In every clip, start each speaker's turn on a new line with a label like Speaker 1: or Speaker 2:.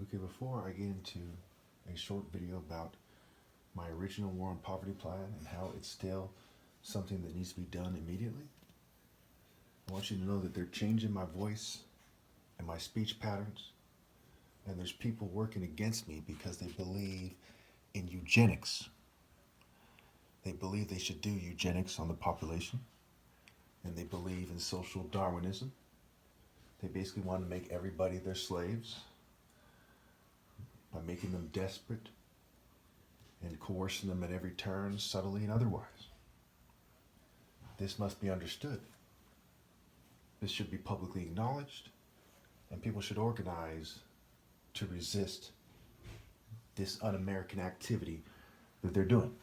Speaker 1: Okay, before I get into a short video about my original war on poverty plan and how it's still something that needs to be done immediately, I want you to know that they're changing my voice and my speech patterns, and there's people working against me because they believe in eugenics. They believe they should do eugenics on the population, and they believe in social Darwinism. They basically want to make everybody their slaves by making them desperate and coercing them at every turn, subtly and otherwise. This must be understood. This should be publicly acknowledged, and people should organize to resist this un-American activity that they're doing.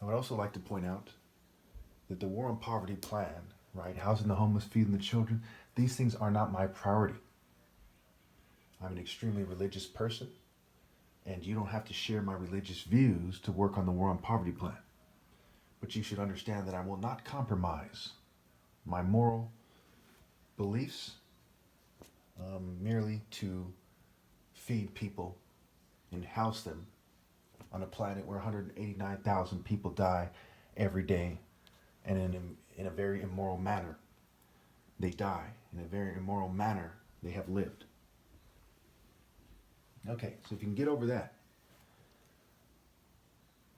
Speaker 1: I would also like to point out that the war on poverty plan, right, housing the homeless, feeding the children, these things are not my priority. I'm an extremely religious person, and you don't have to share my religious views to work on the war on poverty plan. But you should understand that I will not compromise my moral beliefs merely to feed people and house them on a planet where 189,000 people die every day, and in a very immoral manner. They die in a very immoral manner they have lived. Okay, so if you can get over that.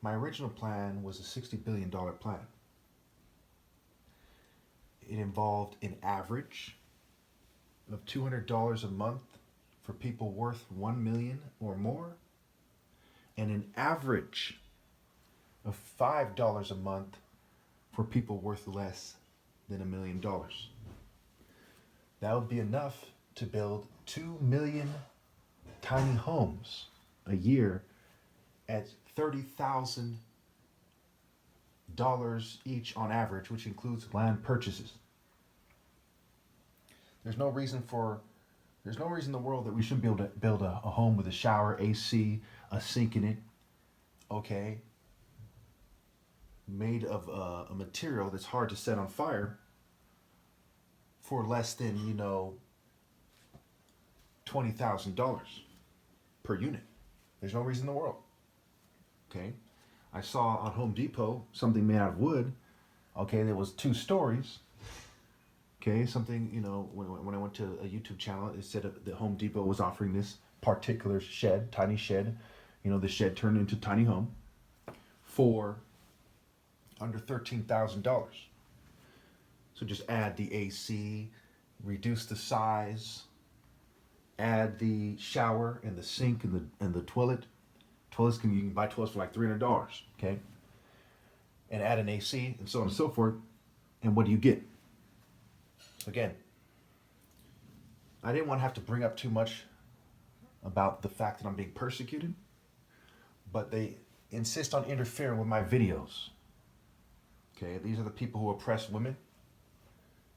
Speaker 1: My original plan was a $60 billion plan. It involved an average of $200 a month for people worth $1 million or more, and an average of $5 a month for people worth less than $1 million. That would be enough to build 2 million tiny homes a year at $30,000 each on average, which includes land purchases. There's no reason in the world that we shouldn't be able to build a home with a shower, AC, a sink in it, okay, made of a material that's hard to set on fire for less than, $20,000 per unit. There's no reason in the world. Okay, I saw on Home Depot something made out of wood. Okay, there was 2 stories. Okay, something, when I went to a YouTube channel, it said that Home Depot was offering this particular shed, tiny shed. The shed turned into a tiny home for under $13,000. So just add the AC, reduce the size, add the shower and the sink and the toilet. You can buy toilets for like $300, okay? And add an AC and so on and so forth. And what do you get? Again, I didn't want to have to bring up too much about the fact that I'm being persecuted, but they insist on interfering with my videos. Okay, these are the people who oppress women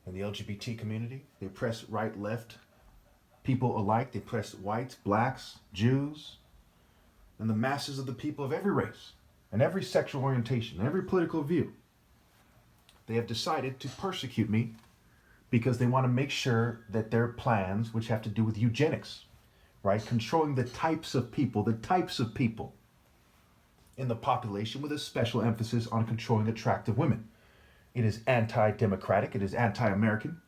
Speaker 1: and the LGBT community. They oppress right, left, people alike. They oppress whites, blacks, Jews, and the masses of the people of every race and every sexual orientation, every political view. They have decided to persecute me because they want to make sure that their plans, which have to do with eugenics, right, controlling the types of people in the population with a special emphasis on controlling attractive women. It is anti-democratic. It is anti-American.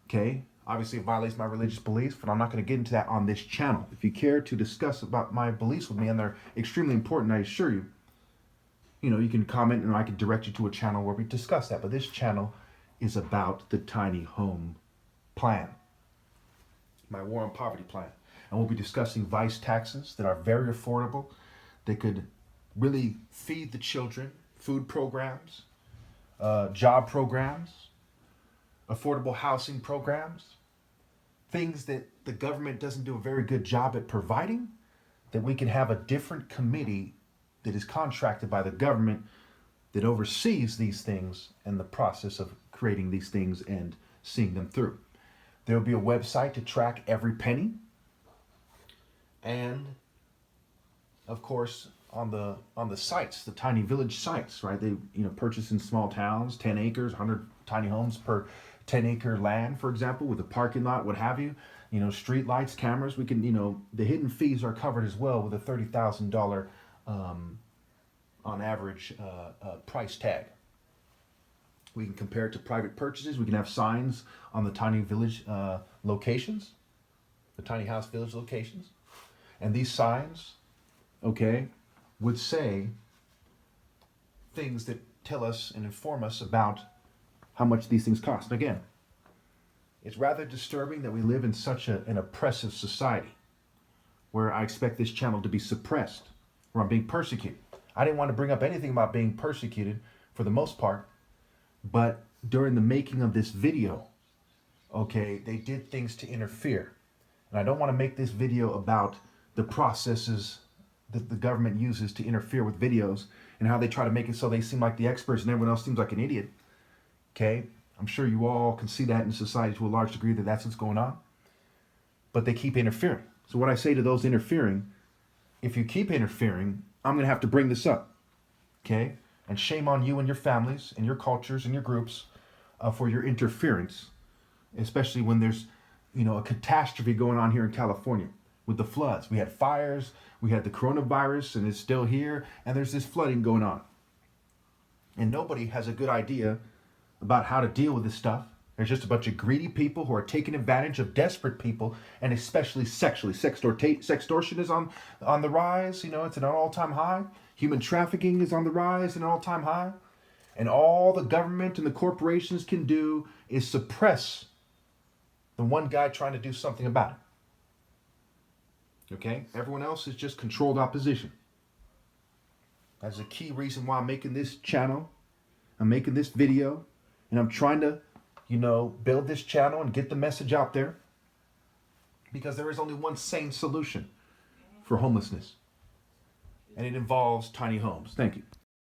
Speaker 1: Okay? Obviously, it violates my religious beliefs, but I'm not going to get into that on this channel. If you care to discuss about my beliefs with me, and they're extremely important, I assure you, you can comment and I can direct you to a channel where we discuss that. But this channel is about the tiny home plan, my war on poverty plan. And we'll be discussing vice taxes that are very affordable. They could really feed the children, food programs, job programs, affordable housing programs, things that the government doesn't do a very good job at providing, that we can have a different committee that is contracted by the government that oversees these things and the process of creating these things and seeing them through. There will be a website to track every penny. And of course, on the sites, the tiny village sites, right? They purchase in small towns, 10 acres, 100 tiny homes per 10-acre land, for example, with a parking lot, what have you, street lights, cameras, we can, the hidden fees are covered as well with a $30,000 on average price tag. We can compare it to private purchases. We can have signs on the tiny village locations, the tiny house village locations. And these signs, okay, would say things that tell us and inform us about how much these things cost. And again, it's rather disturbing that we live in such an oppressive society where I expect this channel to be suppressed, where I'm being persecuted. I didn't want to bring up anything about being persecuted for the most part, but during the making of this video, okay, they did things to interfere. And I don't want to make this video about the processes that the government uses to interfere with videos and how they try to make it so they seem like the experts and everyone else seems like an idiot. Okay, I'm sure you all can see that in society to a large degree that that's what's going on. But they keep interfering. So what I say to those interfering, if you keep interfering, I'm going to have to bring this up. Okay? And shame on you and your families and your cultures and your groups for your interference, especially when there's, a catastrophe going on here in California with the floods. We had fires, we had the coronavirus, and it's still here, and there's this flooding going on. And nobody has a good idea about how to deal with this stuff. There's just a bunch of greedy people who are taking advantage of desperate people, and especially sexually. Sextortion is on the rise. It's at an all-time high. Human trafficking is on the rise, at an all-time high. And all the government and the corporations can do is suppress the one guy trying to do something about it. Okay? Everyone else is just controlled opposition. That's a key reason why I'm making this channel. I'm making this video. And I'm trying to, build this channel and get the message out there. Because there is only one sane solution for homelessness. And it involves tiny homes. Thank you.